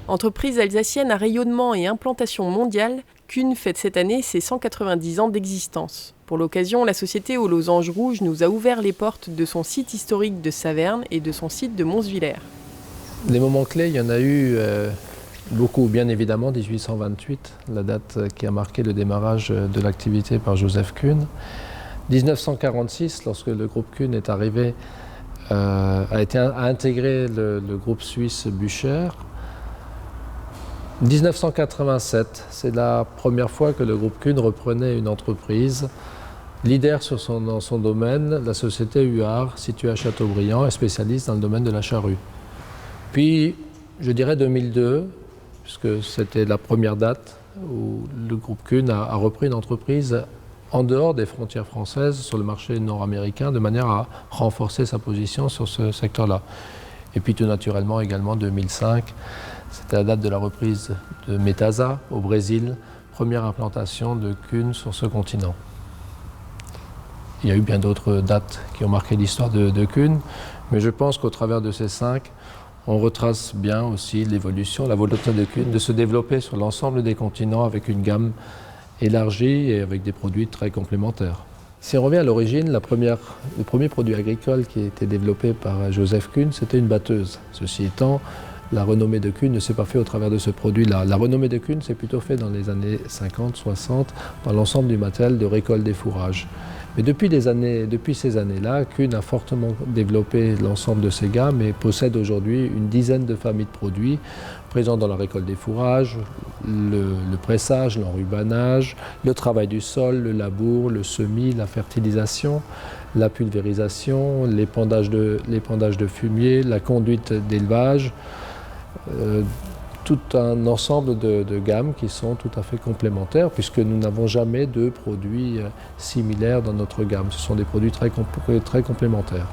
Entreprise alsacienne à rayonnement et implantation mondiale, Kuhn fête cette année ses 190 ans d'existence. Pour l'occasion, la société aux losanges rouges nous a ouvert les portes de son site historique de Saverne et de son site de Monswiller. Les moments clés, il y en a eu beaucoup, bien évidemment, 1828, la date qui a marqué le démarrage de l'activité par Joseph Kuhn. 1946, lorsque le groupe Kuhn est arrivé, a intégré le groupe suisse Bucher. 1987, c'est la première fois que le groupe Kuhn reprenait une entreprise leader dans son domaine, la société Huard, située à Châteaubriand et spécialiste dans le domaine de la charrue. Puis, je dirais 2002, puisque c'était la première date où le groupe Kuhn a repris une entreprise en dehors des frontières françaises sur le marché nord-américain de manière à renforcer sa position sur ce secteur-là. Et puis tout naturellement également 2005, c'était la date de la reprise de Metasa au Brésil, première implantation de Kuhn sur ce continent. Il y a eu bien d'autres dates qui ont marqué l'histoire de Kuhn, mais je pense qu'au travers de ces 5, on retrace bien aussi l'évolution, la volonté de Kuhn de se développer sur l'ensemble des continents avec une gamme élargie et avec des produits très complémentaires. Si on revient à l'origine, le premier produit agricole qui a été développé par Joseph Kuhn, c'était une batteuse. Ceci étant, la renommée de Kuhn ne s'est pas faite au travers de ce produit-là. La renommée de Kuhn s'est plutôt faite dans les années 50-60 par l'ensemble du matériel de récolte des fourrages. Mais depuis ces années-là, Kuhn a fortement développé l'ensemble de ses gammes et possède aujourd'hui une dizaine de familles de produits présents dans la récolte des fourrages, le pressage, l'enrubanage, le travail du sol, le labour, le semis, la fertilisation, la pulvérisation, l'épandage de fumier, la conduite d'élevage, tout un ensemble de gammes qui sont tout à fait complémentaires puisque nous n'avons jamais de produits similaires dans notre gamme. Ce sont des produits très complémentaires.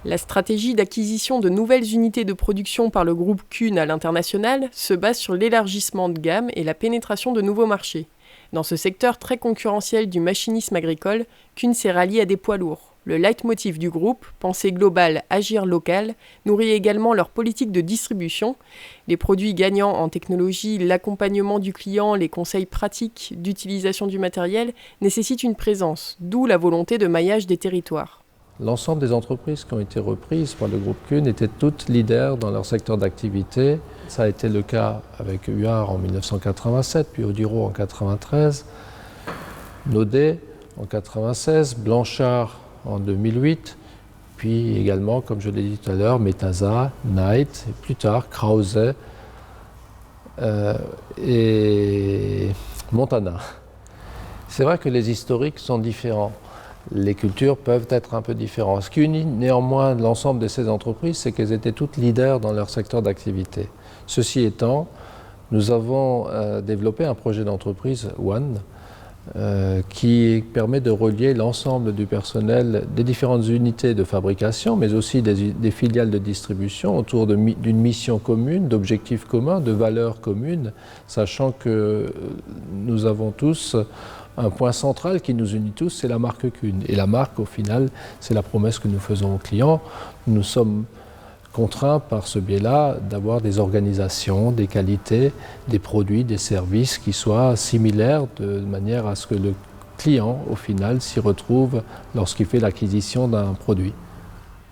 La stratégie d'acquisition de nouvelles unités de production par le groupe Kuhn à l'international se base sur l'élargissement de gamme et la pénétration de nouveaux marchés. Dans ce secteur très concurrentiel du machinisme agricole, Kuhn s'est rallié à des poids lourds. Le leitmotiv du groupe, penser global, agir local, nourrit également leur politique de distribution. Les produits gagnants en technologie, l'accompagnement du client, les conseils pratiques d'utilisation du matériel nécessitent une présence, d'où la volonté de maillage des territoires. L'ensemble des entreprises qui ont été reprises par le groupe Kuhn étaient toutes leaders dans leur secteur d'activité. Ça a été le cas avec Huard en 1987, puis Odiro en 1993, Naudet en 1996, Blanchard en 2008, puis également, comme je l'ai dit tout à l'heure, Metasa, Knight, et plus tard Krause et Montana. C'est vrai que les historiques sont différents. Les cultures peuvent être un peu différentes. Ce qui unit néanmoins l'ensemble de ces entreprises, c'est qu'elles étaient toutes leaders dans leur secteur d'activité. Ceci étant, nous avons développé un projet d'entreprise One qui permet de relier l'ensemble du personnel des différentes unités de fabrication, mais aussi des filiales de distribution autour d'une mission commune, d'objectifs communs, de valeurs communes, sachant que nous avons tous un point central qui nous unit tous, c'est la marque Kuhn. Et la marque, au final, c'est la promesse que nous faisons aux clients. Nous sommes contraints par ce biais-là d'avoir des organisations, des qualités, des produits, des services qui soient similaires de manière à ce que le client, au final, s'y retrouve lorsqu'il fait l'acquisition d'un produit.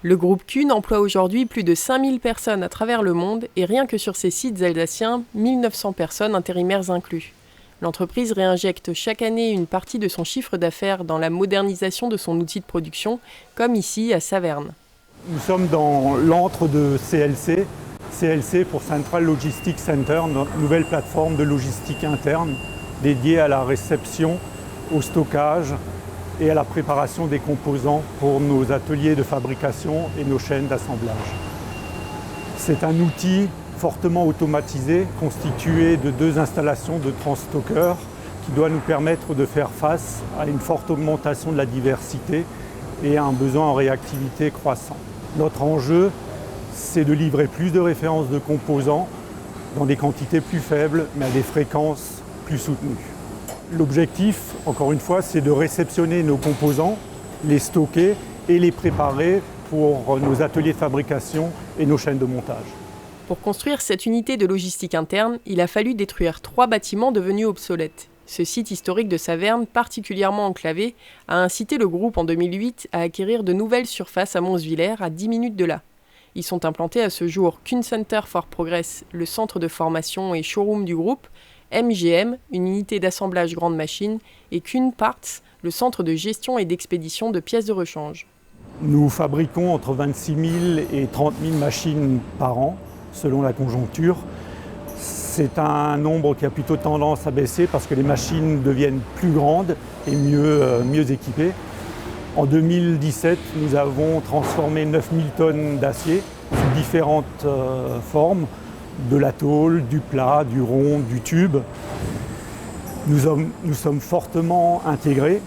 Le groupe Kuhn emploie aujourd'hui plus de 5000 personnes à travers le monde et rien que sur ses sites alsaciens, 1900 personnes, intérimaires inclus. L'entreprise réinjecte chaque année une partie de son chiffre d'affaires dans la modernisation de son outil de production, comme ici à Saverne. Nous sommes dans l'antre de CLC. CLC pour Central Logistics Center, notre nouvelle plateforme de logistique interne dédiée à la réception, au stockage et à la préparation des composants pour nos ateliers de fabrication et nos chaînes d'assemblage. C'est un outil fortement automatisé, constitué de 2 installations de transstockeurs qui doit nous permettre de faire face à une forte augmentation de la diversité et à un besoin en réactivité croissant. Notre enjeu, c'est de livrer plus de références de composants dans des quantités plus faibles, mais à des fréquences plus soutenues. L'objectif, encore une fois, c'est de réceptionner nos composants, les stocker et les préparer pour nos ateliers de fabrication et nos chaînes de montage. Pour construire cette unité de logistique interne, il a fallu détruire 3 bâtiments devenus obsolètes. Ce site historique de Saverne, particulièrement enclavé, a incité le groupe en 2008 à acquérir de nouvelles surfaces à Monsvillers, à 10 minutes de là. Ils sont implantés à ce jour Kuhn Center for Progress, le centre de formation et showroom du groupe, MGM, une unité d'assemblage grande machine, et Kuhn Parts, le centre de gestion et d'expédition de pièces de rechange. Nous fabriquons entre 26 000 et 30 000 machines par an, selon la conjoncture. C'est un nombre qui a plutôt tendance à baisser parce que les machines deviennent plus grandes et mieux équipées. En 2017, nous avons transformé 9 000 tonnes d'acier sous différentes formes, de la tôle, du plat, du rond, du tube. Nous sommes fortement intégrés.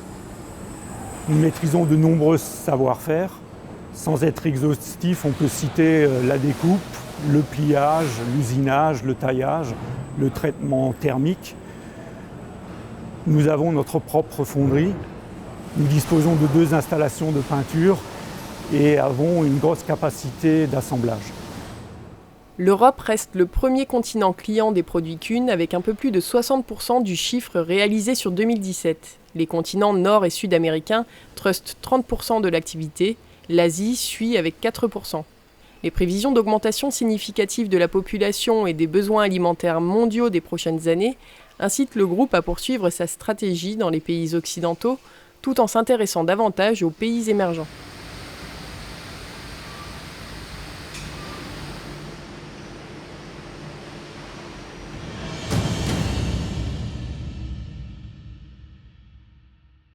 Nous maîtrisons de nombreux savoir-faire. Sans être exhaustif, on peut citer la découpe, le pliage, l'usinage, le taillage, le traitement thermique. Nous avons notre propre fonderie. Nous disposons de 2 installations de peinture et avons une grosse capacité d'assemblage. L'Europe reste le premier continent client des produits Kuhn avec un peu plus de 60% du chiffre réalisé sur 2017. Les continents nord- et sud-américains trustent 30% de l'activité, l'Asie suit avec 4%. Les prévisions d'augmentation significative de la population et des besoins alimentaires mondiaux des prochaines années incitent le groupe à poursuivre sa stratégie dans les pays occidentaux tout en s'intéressant davantage aux pays émergents.